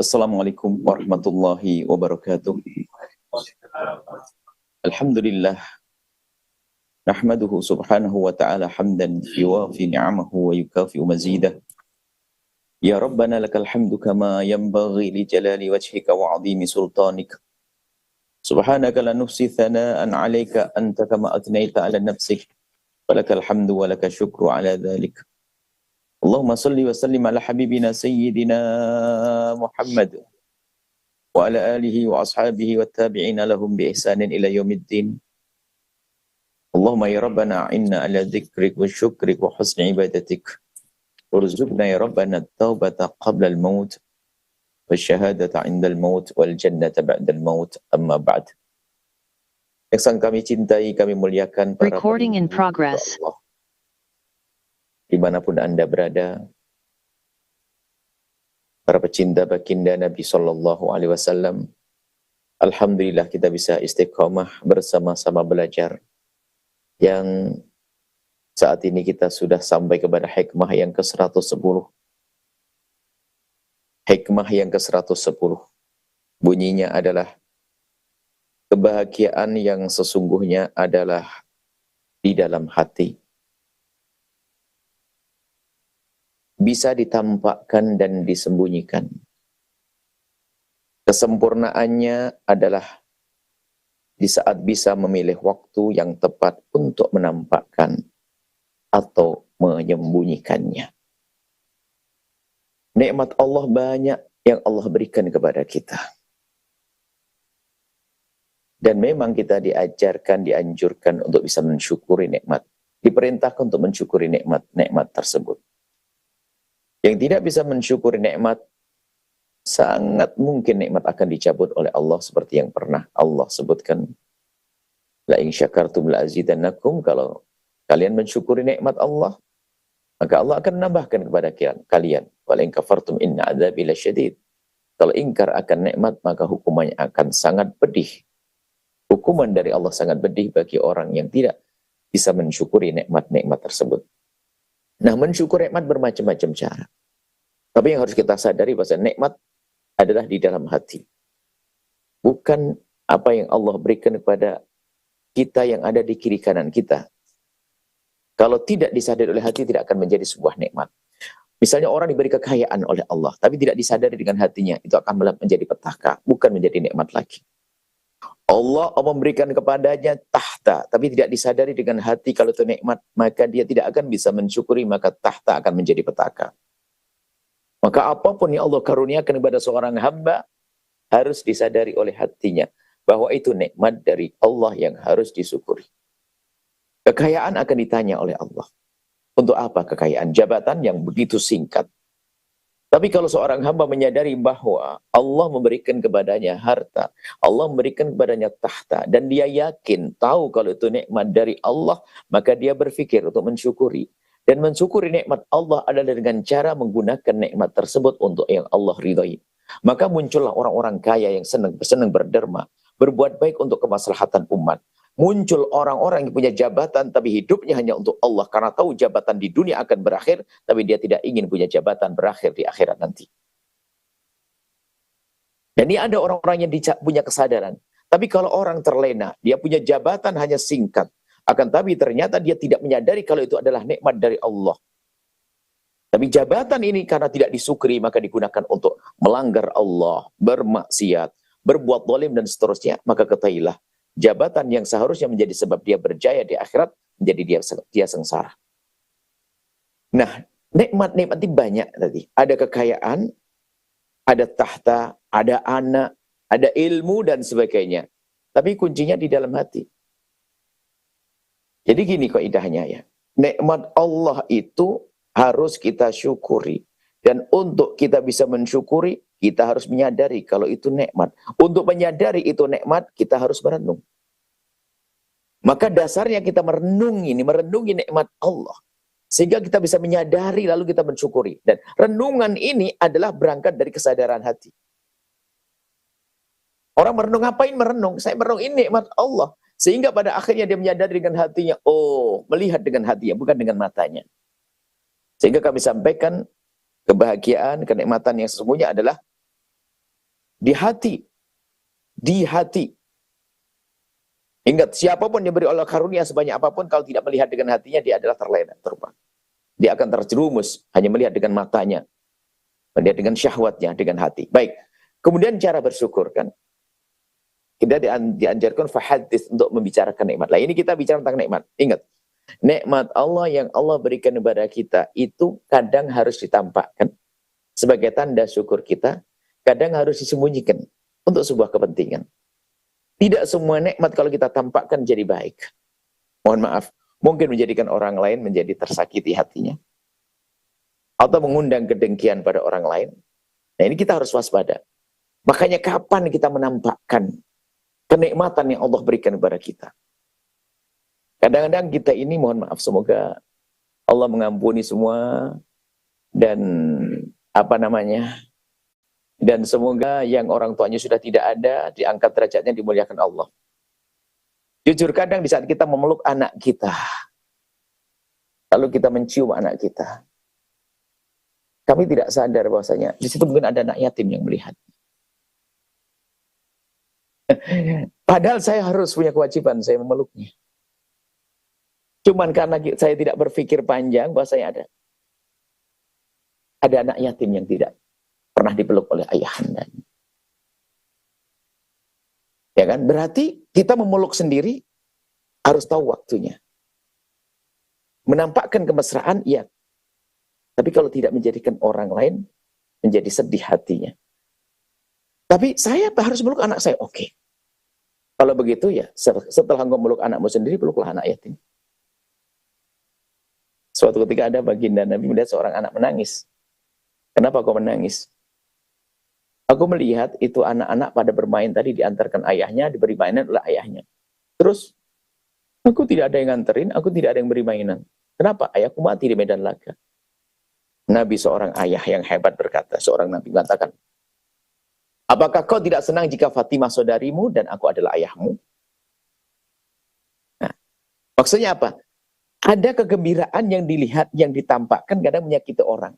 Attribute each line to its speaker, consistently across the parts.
Speaker 1: Assalamualaikum warahmatullahi wabarakatuh. Alhamdulillah, nahmaduhu subhanahu wa ta'ala hamdan yuwafi ni'amahu wa yukafi'u mazidah. Ya Rabbana lakal hamdu kama yanbaghi li jalali wajhika wa 'azimi sultanik. Subhanaka la nuhsi thana'an 'alaika anta kama atnaita 'ala nafsik. Walakal hamdu wa lakal syukru 'ala dhalik. Allahumma salli wa sallim ala habibina sayyidina Muhammad wa ala alihi wa ashabihi wa tabi'ina lahum bi ihsanin ila yaumiddin. Allahumma ya Rabbana inna ala dzikrik wa syukrik wa husni ibadatik. Warzuqna ya Rabbana at-taubata qabla al-maut wa syahadata 'inda al-maut wal jannata ba'da al-maut. Amma ba'd. Yang kami cintai, kami muliakan para
Speaker 2: Recording in progress.
Speaker 1: Allah. Dimanapun Anda berada, para pecinta baginda Nabi Sallallahu Alaihi Wasallam, alhamdulillah kita bisa istiqomah bersama-sama belajar. Yang saat ini kita sudah sampai kepada hikmah yang ke-110. Hikmah yang ke-110. Bunyinya adalah kebahagiaan yang sesungguhnya adalah di dalam hati. Bisa ditampakkan dan disembunyikan. Kesempurnaannya adalah di saat bisa memilih waktu yang tepat untuk menampakkan atau menyembunyikannya. Nikmat Allah banyak yang Allah berikan kepada kita. Dan memang kita diajarkan, dianjurkan untuk bisa mensyukuri nikmat. Diperintahkan untuk mensyukuri nikmat-nikmat tersebut. Yang tidak bisa mensyukuri nikmat, sangat mungkin nikmat akan dicabut oleh Allah seperti yang pernah Allah sebutkan. La in syakartum la azidannakum, kalau kalian mensyukuri nikmat Allah, maka Allah akan menambahkan kepada kalian. Wa la in kafartum inna adzabi lasyadid. Kalau ingkar akan nikmat, maka hukumannya akan sangat pedih. Hukuman dari Allah sangat pedih bagi orang yang tidak bisa mensyukuri nikmat-nikmat tersebut. Nah, mensyukur nikmat bermacam-macam cara. Tapi yang harus kita sadari bahwa nikmat adalah di dalam hati. Bukan apa yang Allah berikan kepada kita yang ada di kiri kanan kita. Kalau tidak disadari oleh hati, tidak akan menjadi sebuah nikmat. Misalnya orang diberi kekayaan oleh Allah, tapi tidak disadari dengan hatinya, itu akan menjadi petaka, bukan menjadi nikmat lagi. Allah memberikan kepadanya tahta, tapi tidak disadari dengan hati kalau itu nikmat, maka dia tidak akan bisa mensyukuri, maka tahta akan menjadi petaka. Maka apapun yang Allah karuniakan kepada seorang hamba, harus disadari oleh hatinya, bahwa itu nikmat dari Allah yang harus disyukuri. Kekayaan akan ditanya oleh Allah. Untuk apa kekayaan? Jabatan yang begitu singkat. Tapi kalau seorang hamba menyadari bahwa Allah memberikan kepadanya harta, Allah memberikan kepadanya tahta, dan dia yakin, tahu kalau itu nikmat dari Allah, maka dia berpikir untuk mensyukuri. Dan mensyukuri nikmat Allah adalah dengan cara menggunakan nikmat tersebut untuk yang Allah ridhai. Maka muncullah orang-orang kaya yang senang berderma, berbuat baik untuk kemaslahatan umat. Muncul orang-orang yang punya jabatan tapi hidupnya hanya untuk Allah karena tahu jabatan di dunia akan berakhir, tapi dia tidak ingin punya jabatan berakhir di akhirat nanti. Dan ini ada orang-orang yang punya kesadaran. Tapi kalau orang terlena, dia punya jabatan hanya singkat, akan tapi ternyata dia tidak menyadari kalau itu adalah nikmat dari Allah. Tapi jabatan ini karena tidak disyukuri, maka digunakan untuk melanggar Allah, bermaksiat, berbuat zalim dan seterusnya, maka ketahuilah jabatan yang seharusnya menjadi sebab dia berjaya di akhirat, menjadi dia sengsara. Nah, nikmat-nikmat itu banyak tadi. Ada kekayaan, ada tahta, ada anak, ada ilmu dan sebagainya. Tapi kuncinya di dalam hati. Jadi gini kaidahnya ya. Nikmat Allah itu harus kita syukuri. Dan untuk kita bisa mensyukuri, kita harus menyadari kalau itu nikmat. Untuk menyadari itu nikmat, kita harus merenung. Maka dasarnya kita merenungi nikmat Allah. Sehingga kita bisa menyadari lalu kita mensyukuri. Dan renungan ini adalah berangkat dari kesadaran hati. Orang merenung, ngapain merenung? Saya merenung ini nikmat Allah. Sehingga pada akhirnya dia menyadari dengan hatinya, oh, melihat dengan hatinya, bukan dengan matanya. Sehingga kami sampaikan kebahagiaan, kenikmatan yang sesungguhnya adalah Di hati. Di hati. Ingat, siapapun yang beri Allah karunia sebanyak apapun, kalau tidak melihat dengan hatinya, dia adalah terlena, terbang. Dia akan terjerumus, hanya melihat dengan matanya. Melihat dengan syahwatnya, dengan hati. Baik. Kemudian cara bersyukur kan. Kita dianjurkan fahadis untuk membicarakan nikmat. Lah ini kita bicara tentang nikmat. Ingat, nikmat Allah yang Allah berikan kepada kita, itu kadang harus ditampakkan. Sebagai tanda syukur kita, kadang harus disembunyikan untuk sebuah kepentingan. Tidak semua nikmat kalau kita tampakkan jadi baik. Mohon maaf, mungkin menjadikan orang lain menjadi tersakiti hatinya. Atau mengundang kedengkian pada orang lain. Nah ini kita harus waspada. Makanya kapan kita menampakkan kenikmatan yang Allah berikan kepada kita. Kadang-kadang kita ini, mohon maaf, semoga Allah mengampuni semua. Dan dan semoga yang orang tuanya sudah tidak ada, diangkat derajatnya, dimuliakan Allah. Jujur kadang di saat kita memeluk anak kita, lalu kita mencium anak kita, kami tidak sadar bahwasanya di situ mungkin ada anak yatim yang melihat. Padahal saya harus punya kewajiban, saya memeluknya. Cuman karena saya tidak berpikir panjang, bahwasanya ada anak yatim yang tidak pernah dipeluk oleh ayahandanya. Ya kan? Berarti kita memeluk sendiri harus tahu waktunya. Menampakkan kemesraan, iya. Tapi kalau tidak menjadikan orang lain menjadi sedih hatinya. Tapi saya harus meluk anak saya, oke. Kalau begitu ya, setelah engkau meluk anakmu sendiri, peluklah anak yatim. Suatu ketika ada baginda Nabi melihat seorang anak menangis. Kenapa kau menangis? Aku melihat itu anak-anak pada bermain tadi diantarkan ayahnya, diberi mainan oleh ayahnya. Terus, aku tidak ada yang nganterin, aku tidak ada yang beri mainan. Kenapa? Ayahku mati di medan laga. Nabi seorang ayah yang hebat berkata, seorang Nabi mengatakan, apakah kau tidak senang jika Fatimah saudarimu dan aku adalah ayahmu? Nah, maksudnya apa? Ada kegembiraan yang dilihat, yang ditampakkan kadang menyakiti orang.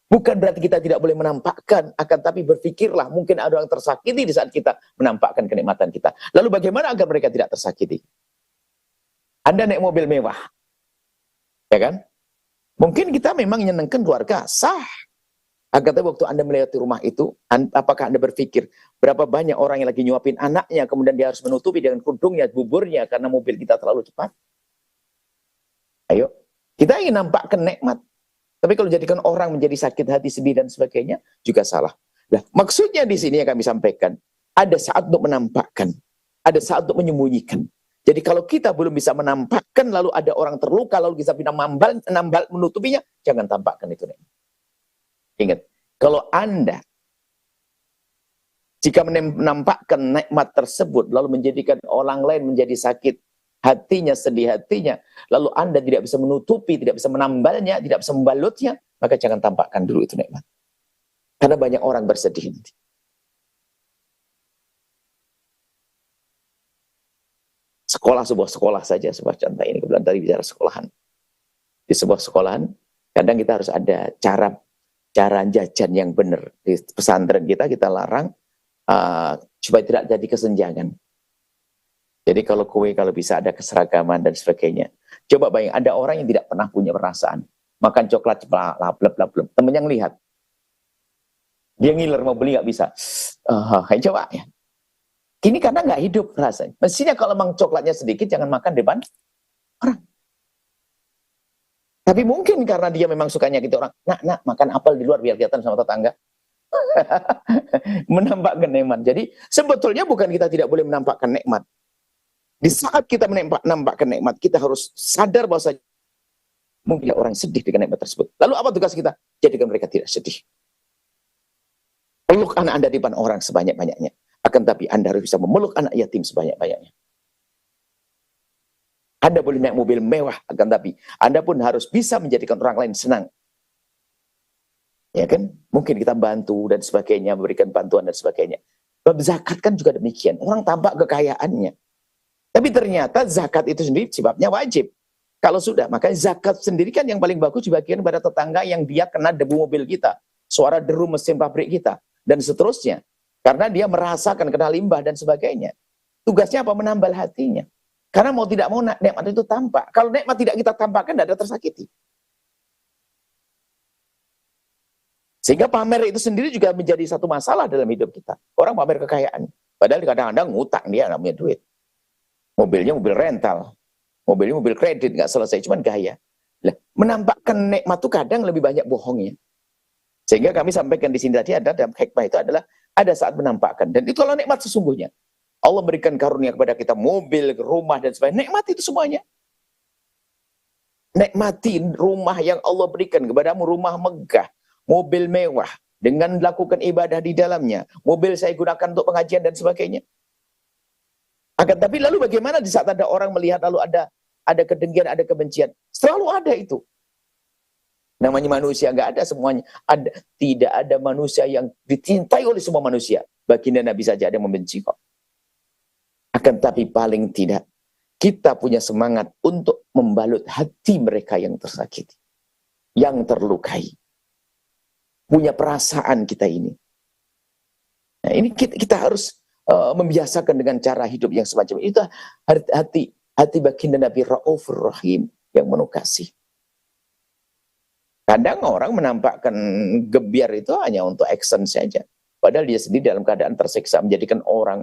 Speaker 1: Bukan berarti kita tidak boleh menampakkan, akan tapi berpikirlah mungkin ada orang tersakiti di saat kita menampakkan kenikmatan kita. Lalu bagaimana agar mereka tidak tersakiti? Anda naik mobil mewah, ya kan? Mungkin kita memang menyenangkan keluarga, sah. Akan tapi waktu Anda melewati rumah itu, apakah Anda berpikir berapa banyak orang yang lagi nyuapin anaknya, kemudian dia harus menutupi dengan kudungnya, buburnya, karena mobil kita terlalu cepat? Ayo, kita ingin nampakkan nikmat. Tapi kalau jadikan orang menjadi sakit hati, sedih dan sebagainya, juga salah. Nah, maksudnya di sini yang kami sampaikan, ada saat untuk menampakkan, ada saat untuk menyembunyikan. Jadi kalau kita belum bisa menampakkan, lalu ada orang terluka, lalu kita bisa menambal menutupinya, jangan tampakkan itu. Ingat, kalau Anda jika menampakkan nikmat tersebut, lalu menjadikan orang lain menjadi sakit hatinya, sedih hatinya, lalu Anda tidak bisa menutupi, tidak bisa menambalnya, tidak bisa membalutnya, maka jangan tampakkan dulu itu nikmat. Karena banyak orang bersedih nanti. Sebuah sekolah saja, sebuah contoh ini, kebetulan tadi bicara sekolahan. Di sebuah sekolahan, kadang kita harus ada cara jajan yang benar. Di pesantren kita larang, supaya tidak jadi kesenjangan. Jadi kalau bisa ada keseragaman dan sebagainya. Coba bayang, ada orang yang tidak pernah punya perasaan. Makan coklat, blab. Temennya ngelihat. Dia ngiler, mau beli nggak bisa. Coba ya. Ini karena nggak hidup rasanya. Mestinya kalau memang coklatnya sedikit, jangan makan depan orang. Tapi mungkin karena dia memang sukanya gitu orang. Nak, makan apel di luar biar kelihatan sama tetangga. Menampakkan nikmat. Jadi sebetulnya bukan kita tidak boleh menampakkan nikmat. Di saat kita menampakkan nikmat, kita harus sadar bahwa mungkin orang sedih dengan nikmat tersebut. Lalu apa tugas kita? Jadikan mereka tidak sedih. Peluk anak Anda di depan orang sebanyak-banyaknya. Akan tapi Anda harus bisa memeluk anak yatim sebanyak-banyaknya. Anda boleh naik mobil mewah, akan tapi Anda pun harus bisa menjadikan orang lain senang. Ya kan? Mungkin kita bantu dan sebagainya, memberikan bantuan dan sebagainya. Bab zakat kan juga demikian. Orang tampak kekayaannya. Tapi ternyata zakat itu sendiri sifatnya wajib. Kalau sudah, makanya zakat sendiri kan yang paling bagus dibagikan pada tetangga yang dia kena debu mobil kita. Suara deru mesin pabrik kita. Dan seterusnya. Karena dia merasakan kena limbah dan sebagainya. Tugasnya apa? Menambal hatinya. Karena mau tidak mau nikmat itu tampak. Kalau nikmat tidak kita tampakkan, tidak ada tersakiti. Sehingga pamer itu sendiri juga menjadi satu masalah dalam hidup kita. Orang pamer kekayaan. Padahal kadang-kadang ngutang, dia nggak punya duit. Mobilnya mobil rental. Mobilnya mobil kredit, nggak selesai, cuman gaya. Lah, menampakkan nikmat itu kadang lebih banyak bohongnya. Sehingga kami sampaikan di sini tadi ada dalam hikmah itu adalah ada saat menampakkan. Dan itu adalah nikmat sesungguhnya. Allah berikan karunia kepada kita mobil, rumah, dan sebagainya. Nikmati itu semuanya. Nikmati rumah yang Allah berikan kepadamu, rumah megah, mobil mewah, dengan melakukan ibadah di dalamnya. Mobil saya gunakan untuk pengajian dan sebagainya. Akan tapi lalu bagaimana di saat ada orang melihat lalu ada kedengkian, ada kebencian. Selalu ada itu. Namanya manusia, nggak ada semuanya. Tidak ada manusia yang dicintai oleh semua manusia. Baginda Nabi saja ada yang membenci kok. Akan tapi paling tidak, kita punya semangat untuk membalut hati mereka yang tersakiti. Yang terlukai. Punya perasaan kita ini. Nah, ini kita harus membiasakan dengan cara hidup yang semacam itu. Hati baginda Nabi Raufur Rahim yang penuh kasih. Kadang orang menampakkan gebiar itu hanya untuk action saja. Padahal dia sendiri dalam keadaan tersiksa, menjadikan orang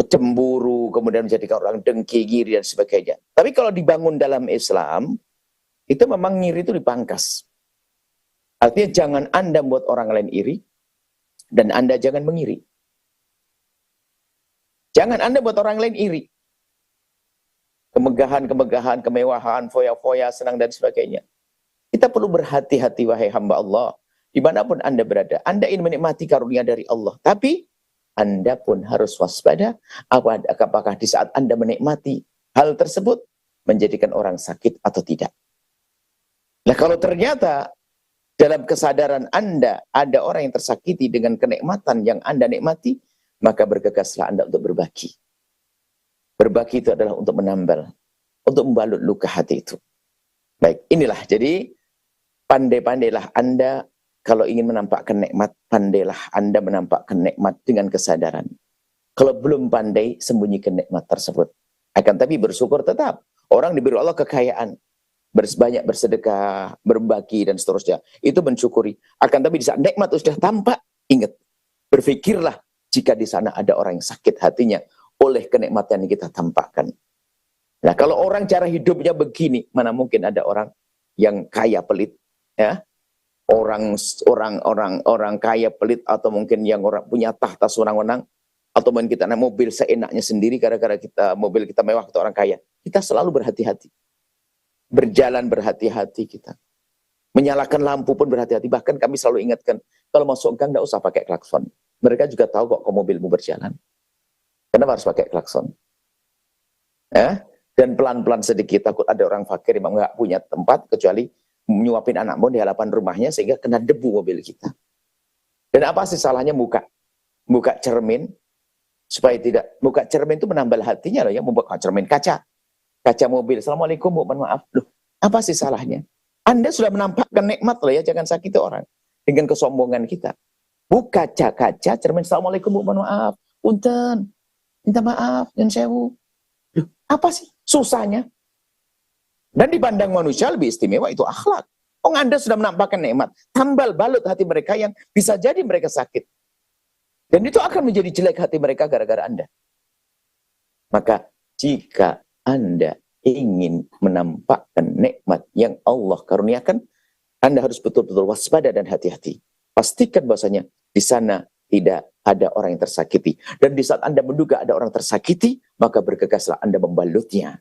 Speaker 1: cemburu, kemudian menjadikan orang dengki, ngiri, dan sebagainya. Tapi kalau dibangun dalam Islam, itu memang ngiri itu dipangkas. Artinya jangan Anda buat orang lain iri, dan Anda jangan mengiri. Jangan Anda buat orang lain iri. Kemegahan, kemewahan, foya-foya, senang, dan sebagainya. Kita perlu berhati-hati, wahai hamba Allah. Dimanapun Anda berada, Anda ingin menikmati karunia dari Allah. Tapi, Anda pun harus waspada. Apakah di saat Anda menikmati hal tersebut, menjadikan orang sakit atau tidak. Nah, kalau ternyata dalam kesadaran Anda, ada orang yang tersakiti dengan kenikmatan yang Anda nikmati, maka bergegaslah Anda untuk berbagi. Berbagi itu adalah untuk menambal, untuk membalut luka hati itu. Baik, inilah. Jadi, pandai-pandailah Anda, kalau ingin menampakkan nikmat, pandailah Anda menampakkan nikmat dengan kesadaran. Kalau belum pandai, sembunyikan nikmat tersebut. Akan tapi bersyukur tetap. Orang diberi Allah kekayaan. Banyak bersedekah, berbagi, dan seterusnya. Itu mensyukuri. Akan tapi di saat nikmat itu sudah tampak, ingat. Berpikirlah jika di sana ada orang yang sakit hatinya oleh kenikmatan yang kita tampakkan. Nah, kalau orang cara hidupnya begini, mana mungkin ada orang yang kaya pelit, ya? Orang kaya pelit, atau mungkin yang orang punya tahta sewenang-wenang, atau mungkin kita naik mobil seenaknya sendiri gara-gara mobil kita mewah, kita orang kaya. Kita selalu berhati-hati. Berjalan berhati-hati kita. Menyalakan lampu pun berhati-hati. Bahkan kami selalu ingatkan, kalau masuk gang tidak usah pakai klakson. Mereka juga tahu kok mobilmu berjalan. Kenapa harus pakai klakson? Dan pelan-pelan sedikit, takut ada orang fakir yang nggak punya tempat kecuali menyuapin anakmu di hadapan rumahnya sehingga kena debu mobil kita. Dan apa sih salahnya buka cermin supaya tidak, buka cermin itu menambal hatinya loh ya, membuka cermin kaca mobil. Assalamualaikum Bu, mohon maaf. Loh, apa sih salahnya? Anda sudah menampakkan nikmat loh ya, jangan sakiti orang dengan kesombongan kita. Buka kaca cermin, Assalamualaikum Bu, mohon maaf. Punten. Minta maaf, dan sewu. Loh, apa sih susahnya? Dan dipandang manusia lebih istimewa itu akhlak. Anda sudah menampakkan nikmat. Tambal balut hati mereka yang bisa jadi mereka sakit. Dan itu akan menjadi jelek hati mereka gara-gara Anda. Maka jika Anda ingin menampakkan nikmat yang Allah karuniakan, Anda harus betul-betul waspada dan hati-hati. Pastikan bahwasanya di sana tidak ada orang yang tersakiti. Dan di saat Anda menduga ada orang tersakiti, maka bergegaslah Anda membalutnya.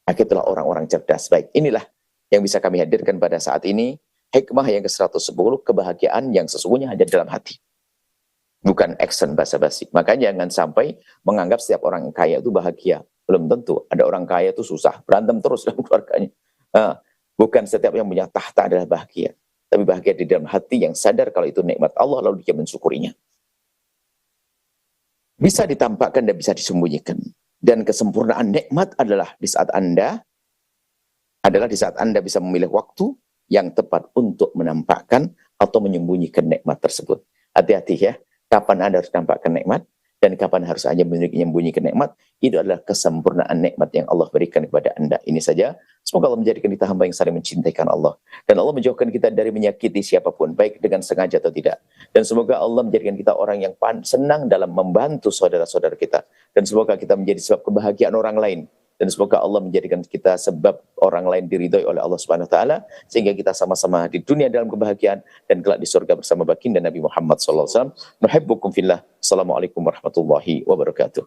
Speaker 1: Itulah orang-orang cerdas. Baik, inilah yang bisa kami hadirkan pada saat ini. Hikmah yang ke-110, kebahagiaan yang sesungguhnya ada dalam hati. Bukan action basa-basi. Makanya jangan sampai menganggap setiap orang yang kaya itu bahagia. Belum tentu. Ada orang kaya itu susah. Berantem terus dalam keluarganya. Bukan setiap yang punya tahta adalah bahagia. Tapi bahagia di dalam hati yang sadar kalau itu nikmat Allah, lalu dia mensyukurinya. Bisa ditampakkan dan bisa disembunyikan. Dan kesempurnaan nikmat adalah di saat Anda bisa memilih waktu yang tepat untuk menampakkan atau menyembunyikan nikmat tersebut. Hati-hati ya. Kapan Anda harus nampakkan nikmat dan kapan harus hanya menyembunyikan nikmat, itu adalah kesempurnaan nikmat yang Allah berikan kepada Anda. Ini saja. Semoga Allah menjadikan kita hamba yang saling mencintaikan Allah. Dan Allah menjauhkan kita dari menyakiti siapapun, baik dengan sengaja atau tidak. Dan semoga Allah menjadikan kita orang yang senang dalam membantu saudara-saudara kita. Dan semoga kita menjadi sebab kebahagiaan orang lain. Dan semoga Allah menjadikan kita sebab orang lain diridhoi oleh Allah Subhanahu wa taala sehingga kita sama-sama di dunia dalam kebahagiaan dan kelak di surga bersama baginda Nabi Muhammad sallallahu alaihi wasallam. Nuhibbukum fillah. Assalamualaikum warahmatullahi wabarakatuh.